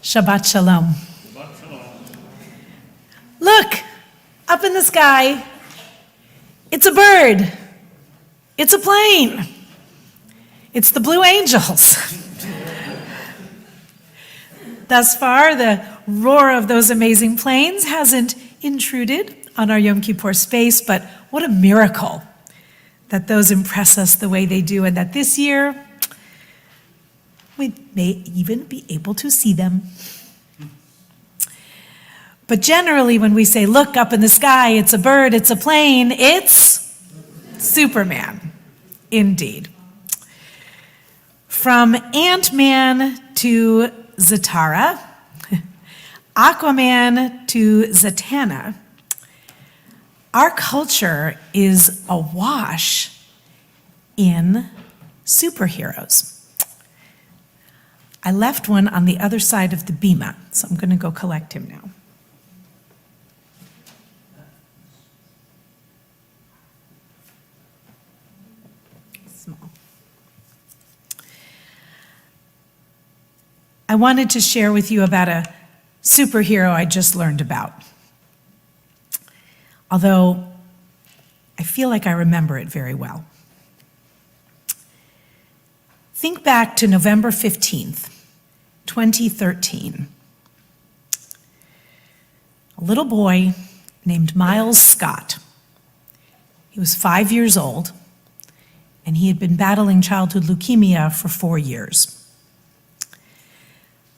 Shabbat Shalom. Shabbat Shalom. Look, up in the sky, it's a bird, it's a plane, it's the Blue Angels. Thus far, the roar of those amazing planes hasn't intruded on our Yom Kippur space, but what a miracle that those impress us the way they do, and that this year, we may even be able to see them. But generally, when we say, look up in the sky, it's a bird, it's a plane, it's Superman, indeed. From Ant-Man to Zatara, Aquaman to Zatanna, our culture is awash in superheroes. I left one on the other side of the bima, so I'm going to go collect him now. Small. I wanted to share with you about a superhero I just learned about. Although I feel like I remember it very well. Think back to November 15th, 2013. A little boy named Miles Scott. He was 5 years old, and he had been battling childhood leukemia for 4 years.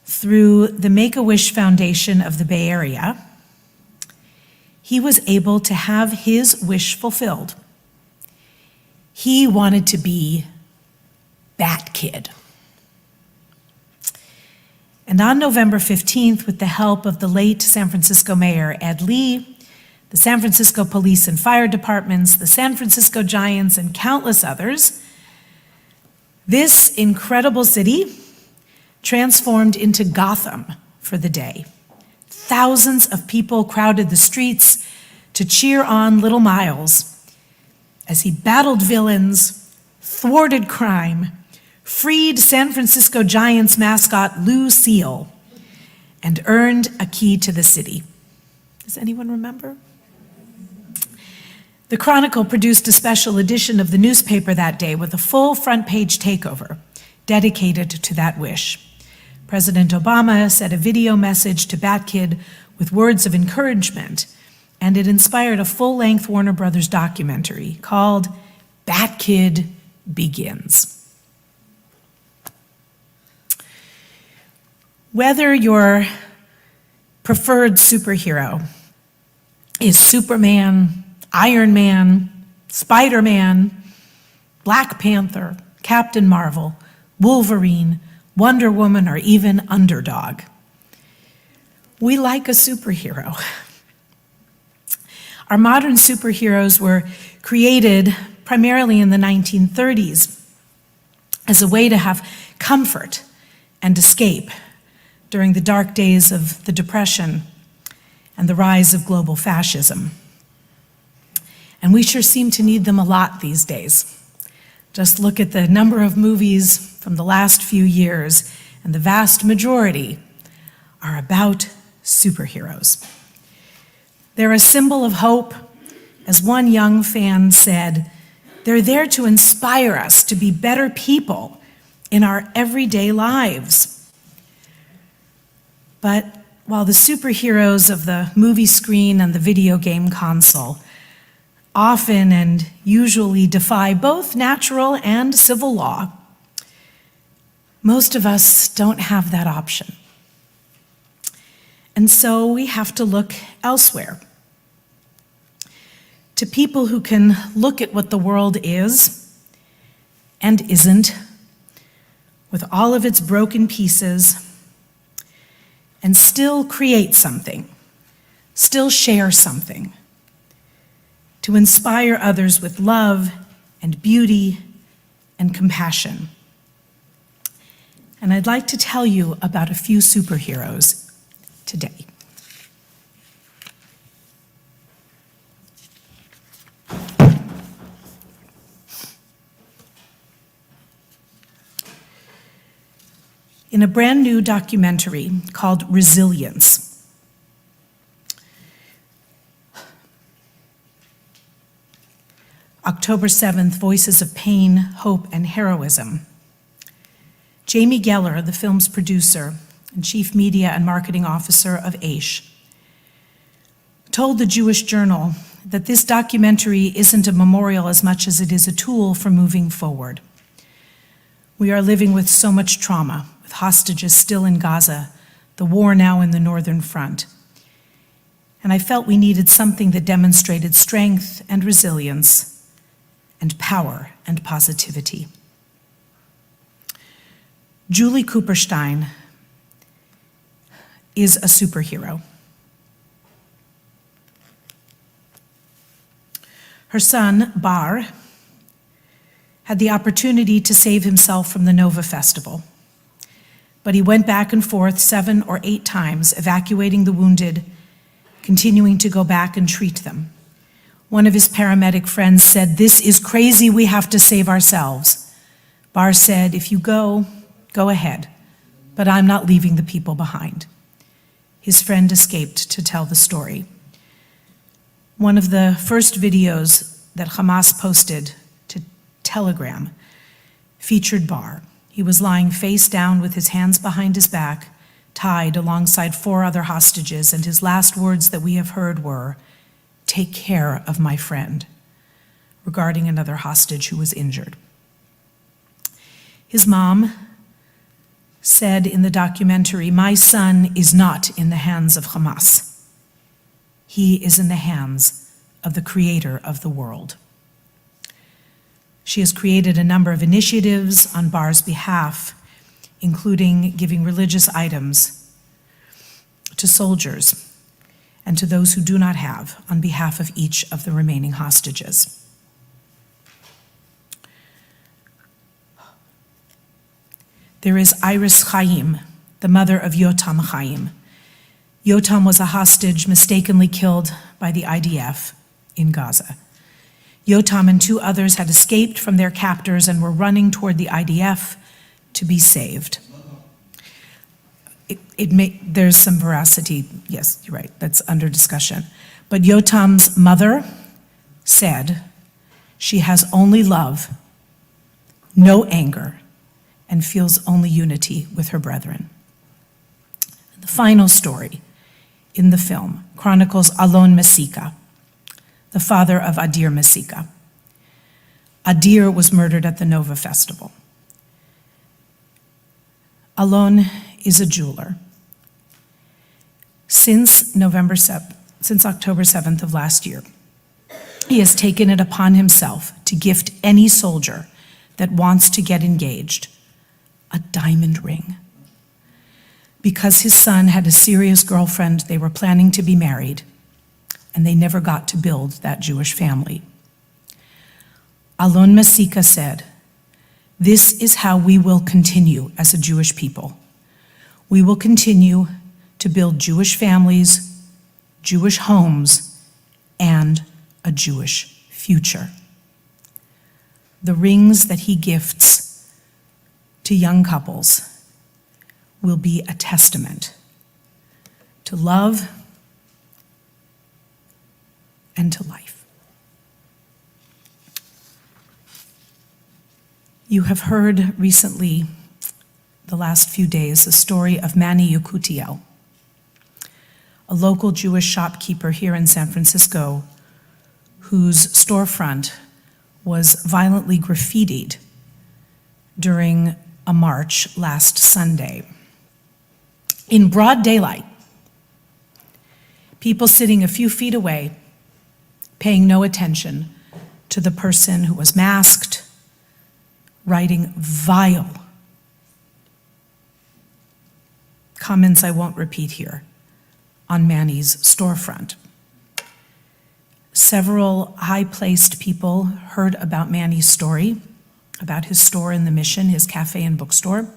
Through the Make-A-Wish Foundation of the Bay Area, he was able to have his wish fulfilled. He wanted to be Bat Kid. And on November 15th, with the help of the late San Francisco Mayor Ed Lee, the San Francisco Police and Fire Departments, the San Francisco Giants, and countless others, this incredible city transformed into Gotham for the day. Thousands of people crowded the streets to cheer on little Miles as he battled villains, thwarted crime, freed San Francisco Giants mascot Lou Seal, and earned a key to the city. Does anyone remember? The Chronicle produced a special edition of the newspaper that day with a full front-page takeover dedicated to that wish. President Obama sent a video message to Bat Kid with words of encouragement, and it inspired a full-length Warner Brothers documentary called Bat Kid Begins. Whether your preferred superhero is Superman, Iron Man, Spider-Man, Black Panther, Captain Marvel, Wolverine, Wonder Woman, or even Underdog, we like a superhero. Our modern superheroes were created primarily in the 1930s as a way to have comfort and escape during the dark days of the Depression and the rise of global fascism. And we sure seem to need them a lot these days. Just look at the number of movies from the last few years, and the vast majority are about superheroes. They're a symbol of hope. As one young fan said, they're there to inspire us to be better people in our everyday lives. But while the superheroes of the movie screen and the video game console often and usually defy both natural and civil law, most of us don't have that option. And so we have to look elsewhere, to people who can look at what the world is and isn't, with all of its broken pieces, and still create something, still share something, to inspire others with love and beauty and compassion. And I'd like to tell you about a few superheroes today. In in a brand new documentary called Resilience. October 7th, Voices of Pain, Hope, and Heroism. Jamie Geller, the film's producer and chief media and marketing officer of AISH, told the Jewish Journal that this documentary isn't a memorial as much as it is a tool for moving forward. We are living with so much trauma, with hostages still in Gaza, the war now in the Northern Front. And I felt we needed something that demonstrated strength and resilience and power and positivity. Julie Cooperstein is a superhero. Her son, Bar, had the opportunity to save himself from the Nova Festival, but he went back and forth 7 or 8 times, evacuating the wounded, continuing to go back and treat them. One of his paramedic friends said, "This is crazy, we have to save ourselves." Bar said, "If you go ahead, but I'm not leaving the people behind." His friend escaped to tell the story. One of the first videos that Hamas posted to Telegram featured Bar. He was lying face down with his hands behind his back, tied alongside 4 other hostages, and his last words that we have heard were, "Take care of my friend," regarding another hostage who was injured. His mom said in the documentary, "My son is not in the hands of Hamas. He is in the hands of the creator of the world." She has created a number of initiatives on Bar's behalf, including giving religious items to soldiers and to those who do not have, on behalf of each of the remaining hostages. There is Iris Chaim, the mother of Yotam Chaim. Yotam was a hostage mistakenly killed by the IDF in Gaza. Yotam and 2 others had escaped from their captors and were running toward the IDF to be saved. There's some veracity, yes, you're right, that's under discussion. But Yotam's mother said she has only love, no anger, and feels only unity with her brethren. The final story in the film chronicles Alon Mesika, the father of Adir Mesika. Adir was murdered at the Nova Festival. Alon is a jeweler. Since October 7th of last year, he has taken it upon himself to gift any soldier that wants to get engaged a diamond ring. Because his son had a serious girlfriend, they were planning to be married, and they never got to build that Jewish family. Alon Mesika said, "This is how we will continue as a Jewish people. We will continue to build Jewish families, Jewish homes, and a Jewish future." The rings that he gifts to young couples will be a testament to love and to life. You have heard recently, the last few days, the story of Manny Yekutiel, a local Jewish shopkeeper here in San Francisco whose storefront was violently graffitied during a march last Sunday. In broad daylight, people sitting a few feet away, paying no attention to the person who was masked, writing vile comments I won't repeat here on Manny's storefront. Several high-placed people heard about Manny's story, about his store in the Mission, his cafe and bookstore,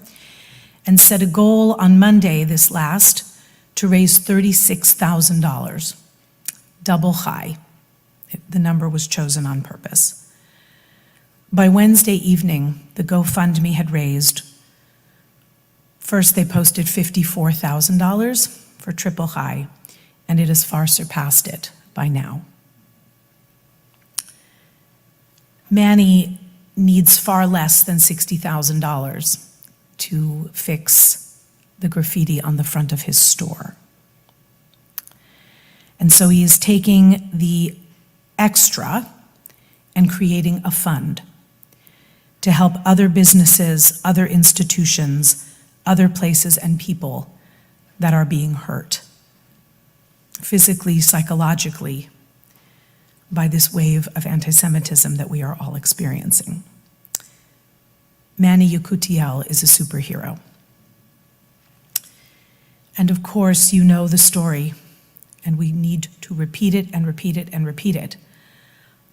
and set a goal on Monday, this last, to raise $36,000, double high. The number was chosen on purpose. By Wednesday evening, the GoFundMe had raised for First, they posted $54,000 for triple high, and it has far surpassed it by now. Manny needs far less than $60,000 to fix the graffiti on the front of his store. And so he is taking the extra and creating a fund to help other businesses, other institutions, other places and people that are being hurt, physically, psychologically, by this wave of anti-Semitism that we are all experiencing. Manny Yekutiel is a superhero. And of course, you know the story, and we need to repeat it and repeat it and repeat it,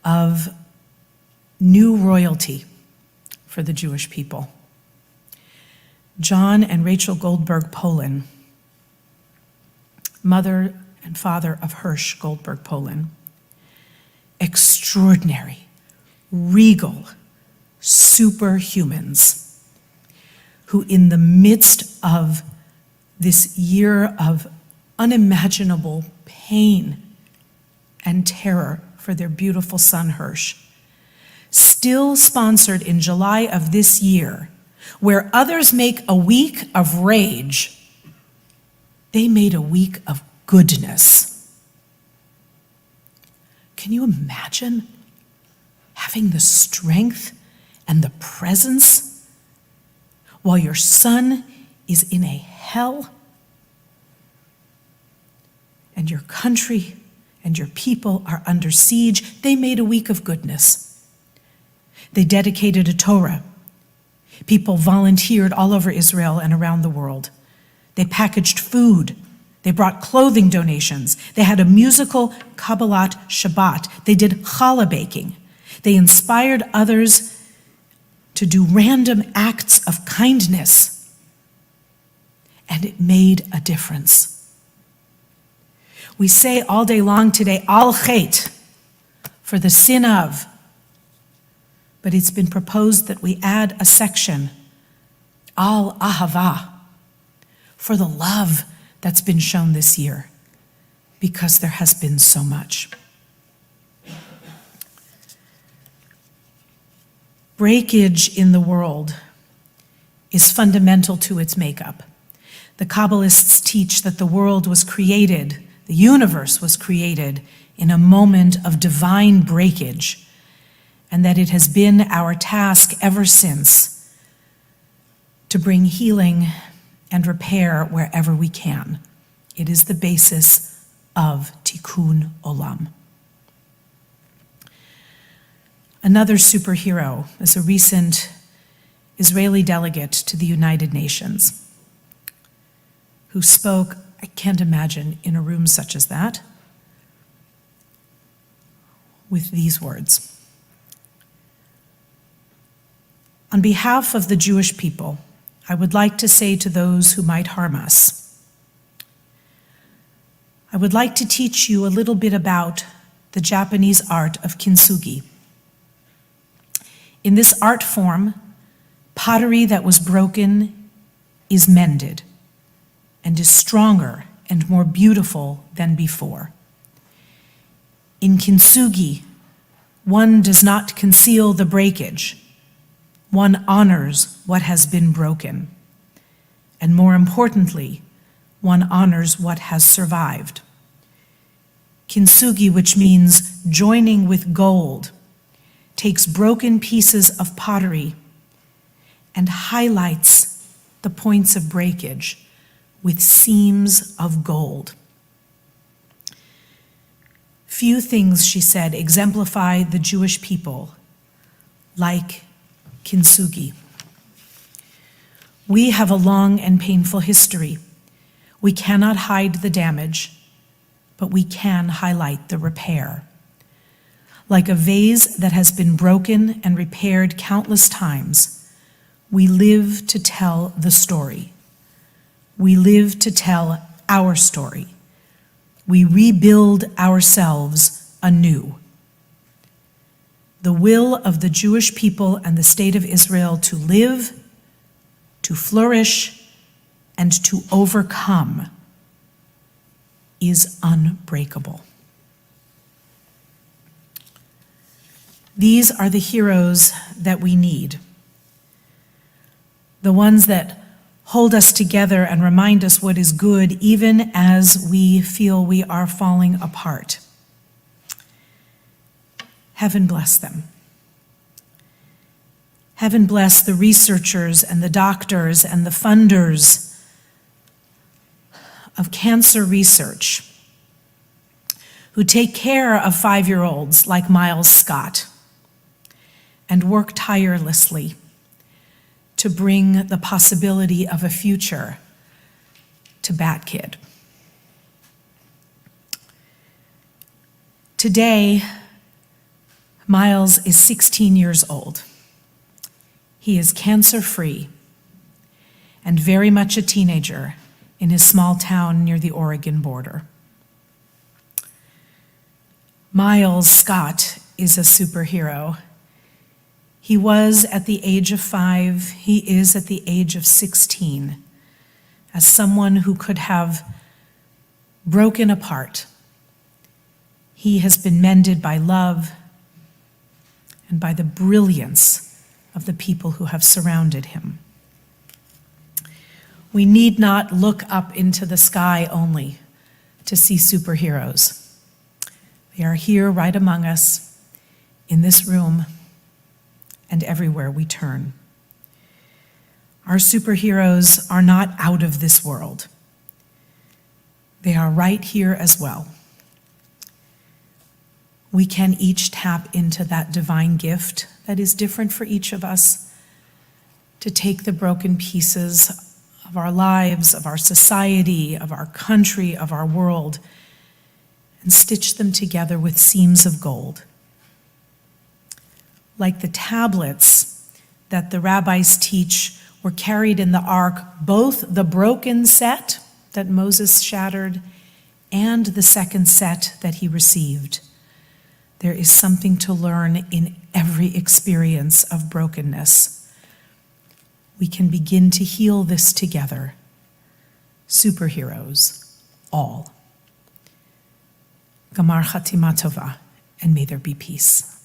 of new royalty for the Jewish people. John and Rachel Goldberg Polin, mother and father of Hirsch Goldberg Polin, extraordinary, regal, superhumans who, in the midst of this year of unimaginable pain and terror for their beautiful son Hirsch, still sponsored in July of this year, where others make a week of rage, they made a week of goodness. Can you imagine having the strength and the presence while your son is in a hell and your country and your people are under siege? They made a week of goodness. They dedicated a Torah. People volunteered all over Israel and around the world. They packaged food. They brought clothing donations. They had a musical Kabbalat Shabbat. They did challah baking. They inspired others to do random acts of kindness. And it made a difference. We say all day long today, al chet, for the sin of, but it's been proposed that we add a section, al ahava, for the love that's been shown this year, because there has been so much. Breakage in the world is fundamental to its makeup. The Kabbalists teach that the world was created, the universe was created in a moment of divine breakage, and that it has been our task ever since to bring healing and repair wherever we can. It is the basis of Tikkun Olam. Another superhero is a recent Israeli delegate to the United Nations who spoke, I can't imagine, in a room such as that, with these words. On behalf of the Jewish people, I would like to say to those who might harm us, I would like to teach you a little bit about the Japanese art of kintsugi. In this art form, pottery that was broken is mended and is stronger and more beautiful than before. In kintsugi, one does not conceal the breakage. One honors what has been broken. And more importantly, one honors what has survived. Kintsugi, which means joining with gold, takes broken pieces of pottery and highlights the points of breakage with seams of gold. Few things, she said, exemplify the Jewish people like kintsugi. We have a long and painful history. We cannot hide the damage, but we can highlight the repair. Like a vase that has been broken and repaired countless times, we live to tell the story. We live to tell our story. We rebuild ourselves anew. The will of the Jewish people and the state of Israel to live, to flourish, and to overcome is unbreakable. These are the heroes that we need, the ones that hold us together and remind us what is good even as we feel we are falling apart. Heaven bless them. Heaven bless the researchers and the doctors and the funders of cancer research who take care of 5-year-olds like Miles Scott and work tirelessly to bring the possibility of a future to Bat Kid. Today, Miles is 16 years old. He is cancer-free and very much a teenager in his small town near the Oregon border. Miles Scott is a superhero. He was at the age of 5, he is at the age of 16, as someone who could have broken apart. He has been mended by love and by the brilliance of the people who have surrounded him. We need not look up into the sky only to see superheroes. They are here right among us, in this room, and everywhere we turn. Our superheroes are not out of this world. They are right here as well. We can each tap into that divine gift that is different for each of us, to take the broken pieces of our lives, of our society, of our country, of our world, and stitch them together with seams of gold. Like the tablets that the rabbis teach were carried in the ark, both the broken set that Moses shattered and the second set that he received. There is something to learn in every experience of brokenness. We can begin to heal this together. Superheroes, all. Gamar Chatima Tova, and may there be peace.